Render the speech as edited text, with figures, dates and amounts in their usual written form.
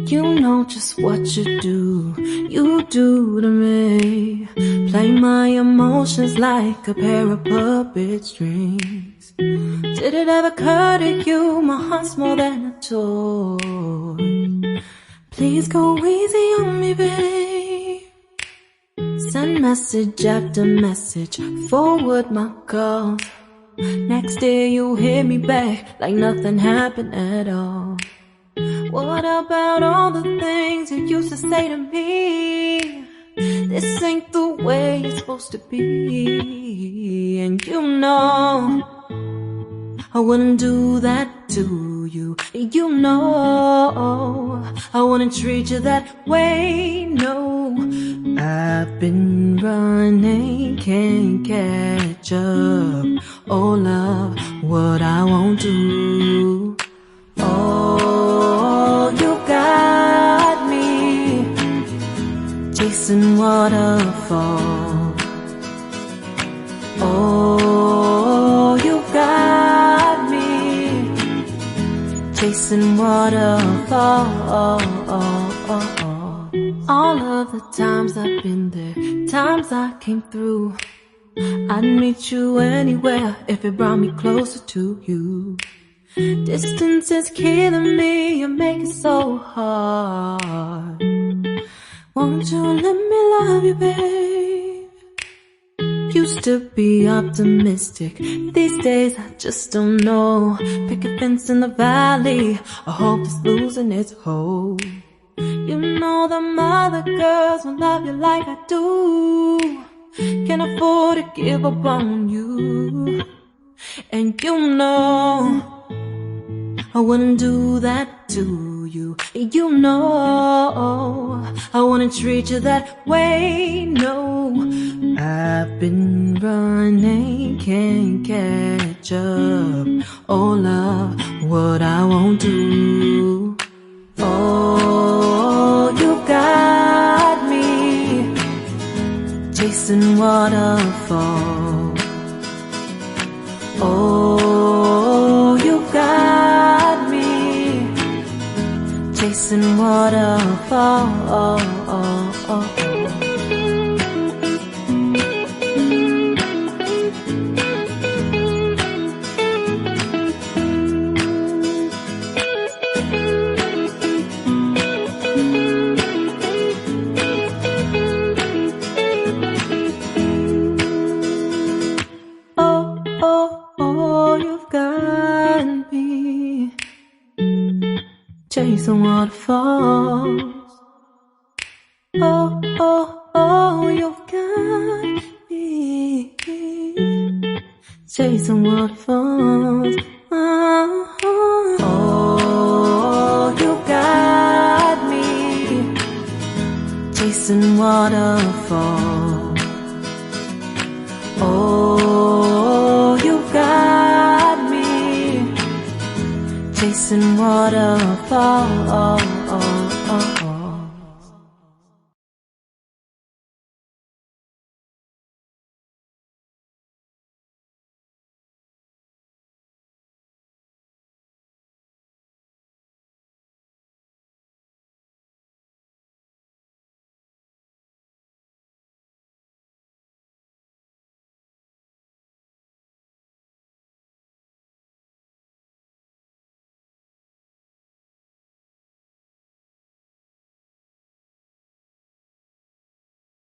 You know just what you do to me. Play my emotions like a pair of puppet strings. Did it ever occur to you my heart's more than a toy? Please go easy on me, babe. Send message after message, forward my calls. Next day you hit me back like nothing happened at all. What about all the things you used to say to me? This ain't the way it's supposed to be. And you know I wouldn't do that to you. You know I wouldn't treat you that way, no. I've been running, can't catch up. Oh love, what I won't do. Oh, you got me chasing waterfalls. Oh, you got me chasing waterfalls. All of the times I've been there, times I came through, I'd meet you anywhere if it brought me closer to you. Distance is killing me, you make it so hard. Won't you let me love you, babe? Used to be optimistic, these days I just don't know. Pick a fence in the valley, I hope it's losing its hold. You know them other girls won't love you like I do. Can't afford to give up on you. And you know I wouldn't do that to you. You know I wouldn't treat you that way, no. I've been running, can't catch up. Oh love, what I won't do. Oh, you got me chasing waterfalls. Oh, you got me chasing waterfalls. Chasing waterfalls. Oh, oh, oh, you've got me chasing waterfalls. Oh, oh, you got me chasing waterfalls. Oh, you got me chasing waterfalls.